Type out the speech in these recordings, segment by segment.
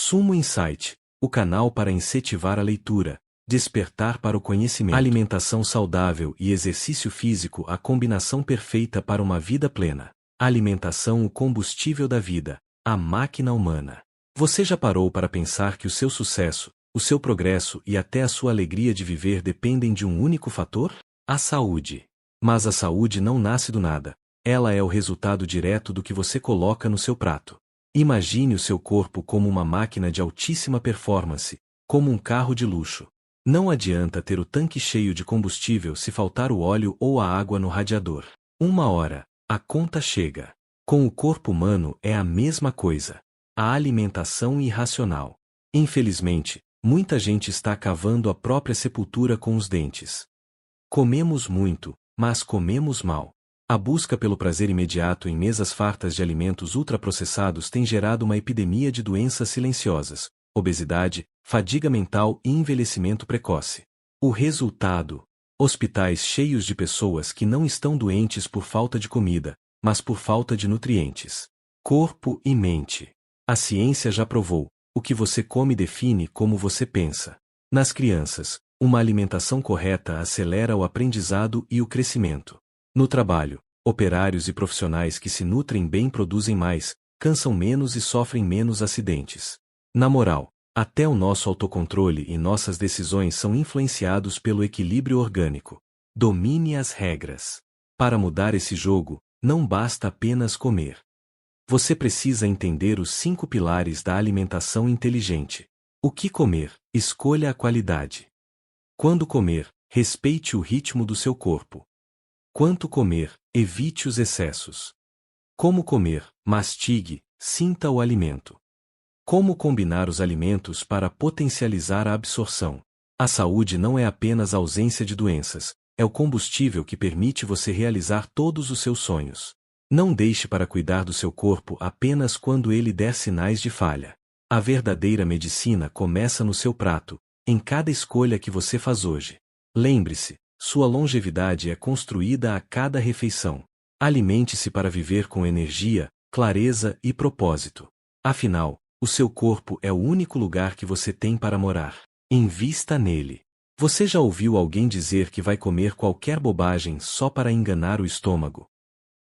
Sumo Insight, o canal para incentivar a leitura, despertar para o conhecimento. Alimentação saudável e exercício físico, a combinação perfeita para uma vida plena. Alimentação, o combustível da vida, a máquina humana. Você já parou para pensar que o seu sucesso, o seu progresso e até a sua alegria de viver dependem de um único fator? A saúde. Mas a saúde não nasce do nada. Ela é o resultado direto do que você coloca no seu prato. Imagine o seu corpo como uma máquina de altíssima performance, como um carro de luxo. Não adianta ter o tanque cheio de combustível se faltar o óleo ou a água no radiador. Uma hora, a conta chega. Com o corpo humano é a mesma coisa. A alimentação irracional. Infelizmente, muita gente está cavando a própria sepultura com os dentes. Comemos muito, mas comemos mal. A busca pelo prazer imediato em mesas fartas de alimentos ultraprocessados tem gerado uma epidemia de doenças silenciosas, obesidade, fadiga mental e envelhecimento precoce. O resultado: hospitais cheios de pessoas que não estão doentes por falta de comida, mas por falta de nutrientes. Corpo e mente. A ciência já provou: o que você come define como você pensa. Nas crianças, uma alimentação correta acelera o aprendizado e o crescimento. No trabalho, operários e profissionais que se nutrem bem produzem mais, cansam menos e sofrem menos acidentes. Na moral, até o nosso autocontrole e nossas decisões são influenciados pelo equilíbrio orgânico. Domine as regras. Para mudar esse jogo, não basta apenas comer. Você precisa entender os 5 pilares da alimentação inteligente. O que comer? Escolha a qualidade. Quando comer, respeite o ritmo do seu corpo. Quanto comer? Evite os excessos. Como comer? Mastigue, sinta o alimento. Como combinar os alimentos para potencializar a absorção? A saúde não é apenas a ausência de doenças, é o combustível que permite você realizar todos os seus sonhos. Não deixe para cuidar do seu corpo apenas quando ele der sinais de falha. A verdadeira medicina começa no seu prato, em cada escolha que você faz hoje. Lembre-se, sua longevidade é construída a cada refeição. Alimente-se para viver com energia, clareza e propósito. Afinal, o seu corpo é o único lugar que você tem para morar. Invista nele. Você já ouviu alguém dizer que vai comer qualquer bobagem só para enganar o estômago?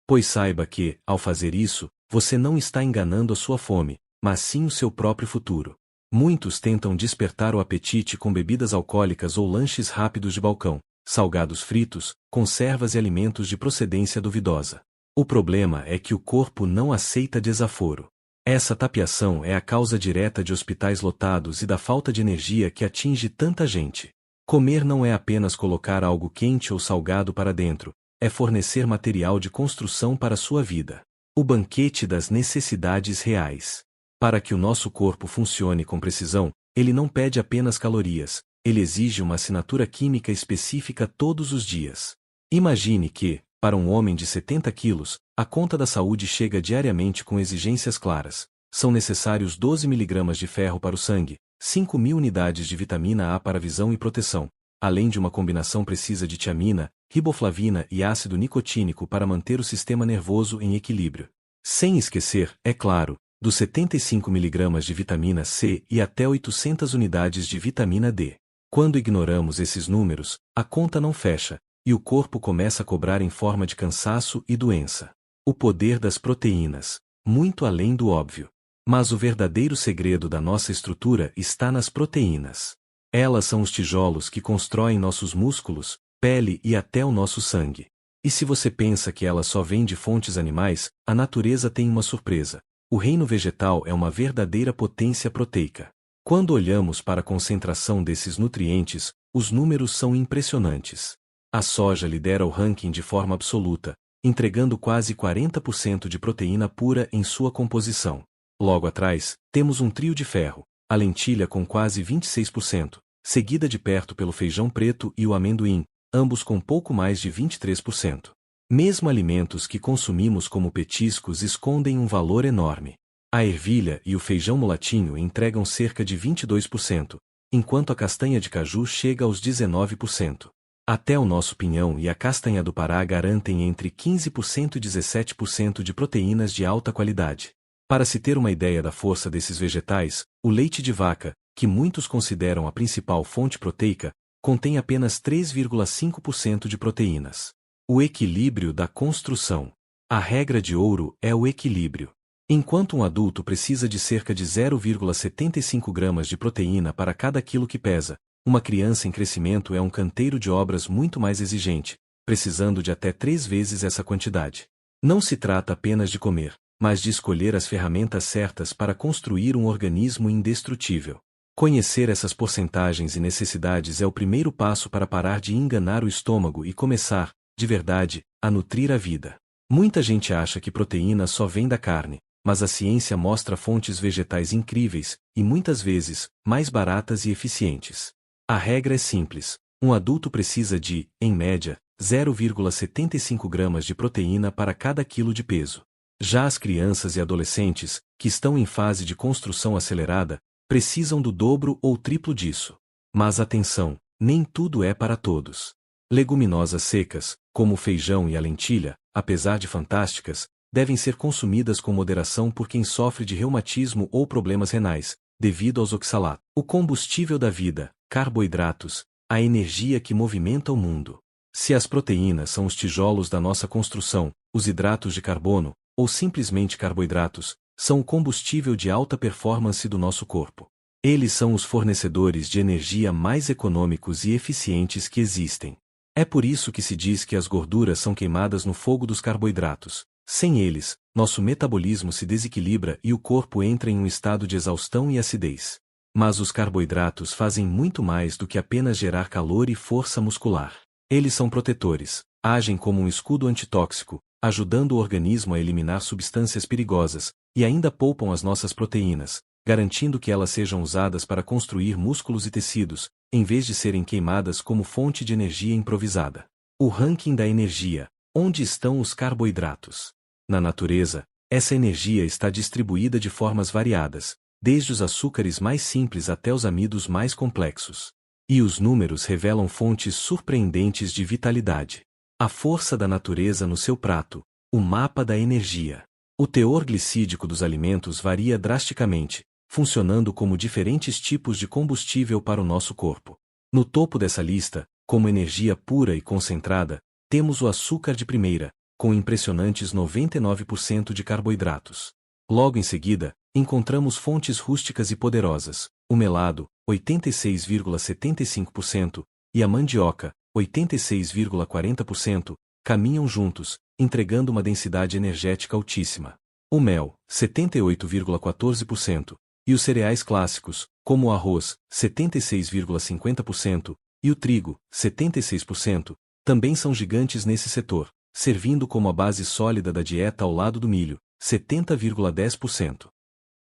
Pois saiba que, ao fazer isso, você não está enganando a sua fome, mas sim o seu próprio futuro. Muitos tentam despertar o apetite com bebidas alcoólicas ou lanches rápidos de balcão, salgados fritos, conservas e alimentos de procedência duvidosa. O problema é que o corpo não aceita desaforo. Essa tapiação é a causa direta de hospitais lotados e da falta de energia que atinge tanta gente. Comer não é apenas colocar algo quente ou salgado para dentro, é fornecer material de construção para a sua vida. O banquete das necessidades reais. Para que o nosso corpo funcione com precisão, ele não pede apenas calorias, ele exige uma assinatura química específica todos os dias. Imagine que, para um homem de 70 quilos, a conta da saúde chega diariamente com exigências claras. São necessários 12 mg de ferro para o sangue, 5.000 unidades de vitamina A para visão e proteção, além de uma combinação precisa de tiamina, riboflavina e ácido nicotínico para manter o sistema nervoso em equilíbrio. Sem esquecer, é claro, dos 75 mg de vitamina C e até 800 unidades de vitamina D. Quando ignoramos esses números, a conta não fecha, e o corpo começa a cobrar em forma de cansaço e doença. O poder das proteínas, muito além do óbvio. Mas o verdadeiro segredo da nossa estrutura está nas proteínas. Elas são os tijolos que constroem nossos músculos, pele e até o nosso sangue. E se você pensa que elas só vêm de fontes animais, a natureza tem uma surpresa. O reino vegetal é uma verdadeira potência proteica. Quando olhamos para a concentração desses nutrientes, os números são impressionantes. A soja lidera o ranking de forma absoluta, entregando quase 40% de proteína pura em sua composição. Logo atrás, temos um trio de ferro, a lentilha com quase 26%, seguida de perto pelo feijão preto e o amendoim, ambos com pouco mais de 23%. Mesmo alimentos que consumimos como petiscos escondem um valor enorme. A ervilha e o feijão mulatinho entregam cerca de 22%, enquanto a castanha de caju chega aos 19%. Até o nosso pinhão e a castanha do Pará garantem entre 15% e 17% de proteínas de alta qualidade. Para se ter uma ideia da força desses vegetais, o leite de vaca, que muitos consideram a principal fonte proteica, contém apenas 3,5% de proteínas. O equilíbrio da construção. A regra de ouro é o equilíbrio. Enquanto um adulto precisa de cerca de 0,75 gramas de proteína para cada quilo que pesa, uma criança em crescimento é um canteiro de obras muito mais exigente, precisando de até 3 vezes essa quantidade. Não se trata apenas de comer, mas de escolher as ferramentas certas para construir um organismo indestrutível. Conhecer essas porcentagens e necessidades é o primeiro passo para parar de enganar o estômago e começar, de verdade, a nutrir a vida. Muita gente acha que proteína só vem da carne, mas a ciência mostra fontes vegetais incríveis, e muitas vezes, mais baratas e eficientes. A regra é simples: um adulto precisa de, em média, 0,75 gramas de proteína para cada quilo de peso. Já as crianças e adolescentes, que estão em fase de construção acelerada, precisam do dobro ou triplo disso. Mas atenção, nem tudo é para todos. Leguminosas secas, como o feijão e a lentilha, apesar de fantásticas, devem ser consumidas com moderação por quem sofre de reumatismo ou problemas renais, devido aos oxalatos. O combustível da vida, carboidratos, a energia que movimenta o mundo. Se as proteínas são os tijolos da nossa construção, os hidratos de carbono, ou simplesmente carboidratos, são o combustível de alta performance do nosso corpo. Eles são os fornecedores de energia mais econômicos e eficientes que existem. É por isso que se diz que as gorduras são queimadas no fogo dos carboidratos. Sem eles, nosso metabolismo se desequilibra e o corpo entra em um estado de exaustão e acidez. Mas os carboidratos fazem muito mais do que apenas gerar calor e força muscular. Eles são protetores, agem como um escudo antitóxico, ajudando o organismo a eliminar substâncias perigosas, e ainda poupam as nossas proteínas, garantindo que elas sejam usadas para construir músculos e tecidos, em vez de serem queimadas como fonte de energia improvisada. O ranking da energia. Onde estão os carboidratos? Na natureza, essa energia está distribuída de formas variadas, desde os açúcares mais simples até os amidos mais complexos. E os números revelam fontes surpreendentes de vitalidade. A força da natureza no seu prato, o mapa da energia. O teor glicídico dos alimentos varia drasticamente, funcionando como diferentes tipos de combustível para o nosso corpo. No topo dessa lista, como energia pura e concentrada, temos o açúcar de primeira, com impressionantes 99% de carboidratos. Logo em seguida, encontramos fontes rústicas e poderosas, o melado, 86,75%, e a mandioca, 86,40%, caminham juntos, entregando uma densidade energética altíssima. O mel, 78,14%, e os cereais clássicos, como o arroz, 76,50%, e o trigo, 76%, também são gigantes nesse setor, servindo como a base sólida da dieta ao lado do milho, 70,10%.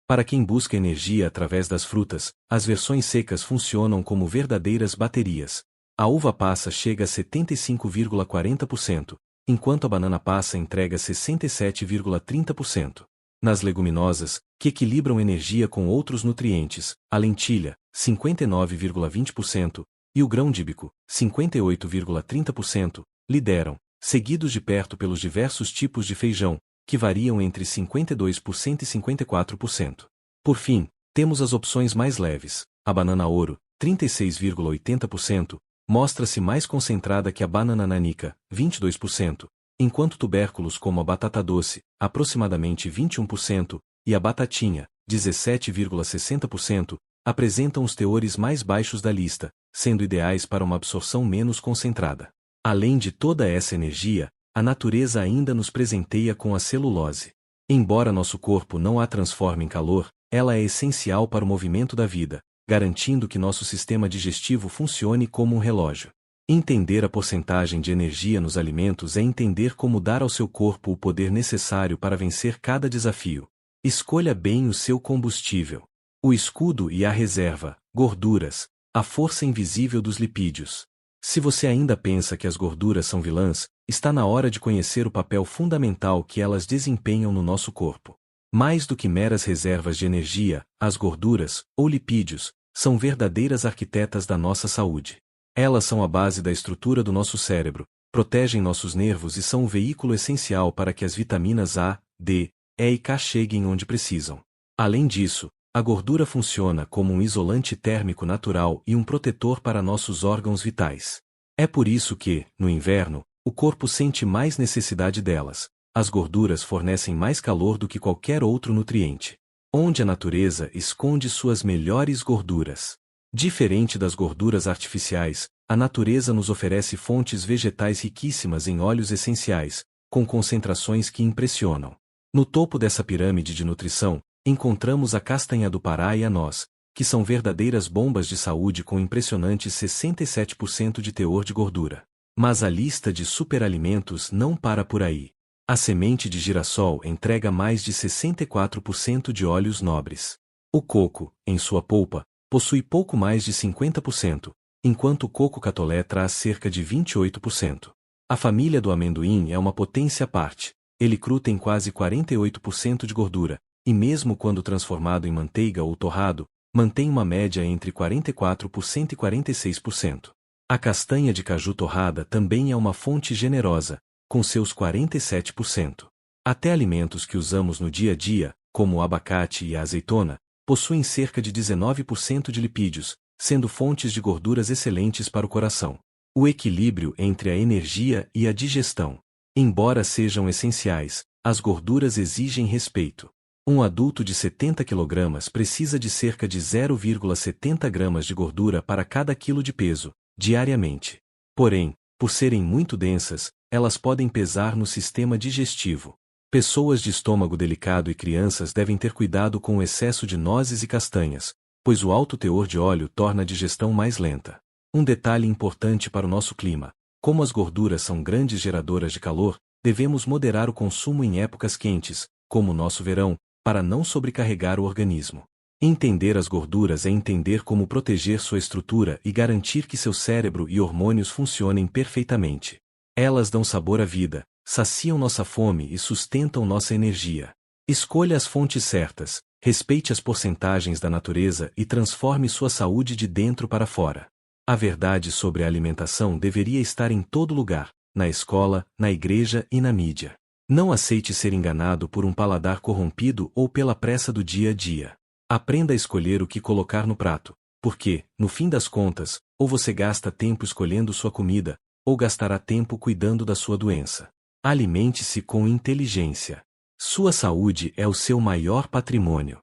Para quem busca energia através das frutas, as versões secas funcionam como verdadeiras baterias. A uva passa chega a 75,40%, enquanto a banana passa entrega 67,30%. Nas leguminosas, que equilibram energia com outros nutrientes, a lentilha, 59,20%, e o grão-de-bico, 58,30%, lideram, seguidos de perto pelos diversos tipos de feijão, que variam entre 52% e 54%. Por fim, temos as opções mais leves. A banana ouro, 36,80%, mostra-se mais concentrada que a banana nanica, 22%, enquanto tubérculos como a batata doce, aproximadamente 21%, e a batatinha, 17,60%, apresentam os teores mais baixos da lista, sendo ideais para uma absorção menos concentrada. Além de toda essa energia, a natureza ainda nos presenteia com a celulose. Embora nosso corpo não a transforme em calor, ela é essencial para o movimento da vida, garantindo que nosso sistema digestivo funcione como um relógio. Entender a porcentagem de energia nos alimentos é entender como dar ao seu corpo o poder necessário para vencer cada desafio. Escolha bem o seu combustível. O escudo e a reserva, gorduras, a força invisível dos lipídios. Se você ainda pensa que as gorduras são vilãs, está na hora de conhecer o papel fundamental que elas desempenham no nosso corpo. Mais do que meras reservas de energia, as gorduras, ou lipídios, são verdadeiras arquitetas da nossa saúde. Elas são a base da estrutura do nosso cérebro, protegem nossos nervos e são o veículo essencial para que as vitaminas A, D, E e K cheguem onde precisam. Além disso, a gordura funciona como um isolante térmico natural e um protetor para nossos órgãos vitais. É por isso que, no inverno, o corpo sente mais necessidade delas. As gorduras fornecem mais calor do que qualquer outro nutriente. Onde a natureza esconde suas melhores gorduras. Diferente das gorduras artificiais, a natureza nos oferece fontes vegetais riquíssimas em óleos essenciais, com concentrações que impressionam. No topo dessa pirâmide de nutrição, encontramos a castanha do Pará e a noz, que são verdadeiras bombas de saúde com impressionantes 67% de teor de gordura. Mas a lista de superalimentos não para por aí. A semente de girassol entrega mais de 64% de óleos nobres. O coco, em sua polpa, possui pouco mais de 50%, enquanto o coco catolé traz cerca de 28%. A família do amendoim é uma potência à parte. Ele cru tem quase 48% de gordura, e mesmo quando transformado em manteiga ou torrado, mantém uma média entre 44% e 46%. A castanha de caju torrada também é uma fonte generosa, com seus 47%. Até alimentos que usamos no dia a dia, como o abacate e a azeitona, possuem cerca de 19% de lipídios, sendo fontes de gorduras excelentes para o coração. O equilíbrio entre a energia e a digestão. Embora sejam essenciais, as gorduras exigem respeito. Um adulto de 70 kg precisa de cerca de 0,70 gramas de gordura para cada quilo de peso, diariamente. Porém, por serem muito densas, elas podem pesar no sistema digestivo. Pessoas de estômago delicado e crianças devem ter cuidado com o excesso de nozes e castanhas, pois o alto teor de óleo torna a digestão mais lenta. Um detalhe importante para o nosso clima: como as gorduras são grandes geradoras de calor, devemos moderar o consumo em épocas quentes, como o nosso verão, para não sobrecarregar o organismo. Entender as gorduras é entender como proteger sua estrutura e garantir que seu cérebro e hormônios funcionem perfeitamente. Elas dão sabor à vida, saciam nossa fome e sustentam nossa energia. Escolha as fontes certas, respeite as porcentagens da natureza e transforme sua saúde de dentro para fora. A verdade sobre a alimentação deveria estar em todo lugar, na escola, na igreja e na mídia. Não aceite ser enganado por um paladar corrompido ou pela pressa do dia a dia. Aprenda a escolher o que colocar no prato, porque, no fim das contas, ou você gasta tempo escolhendo sua comida, ou gastará tempo cuidando da sua doença. Alimente-se com inteligência. Sua saúde é o seu maior patrimônio.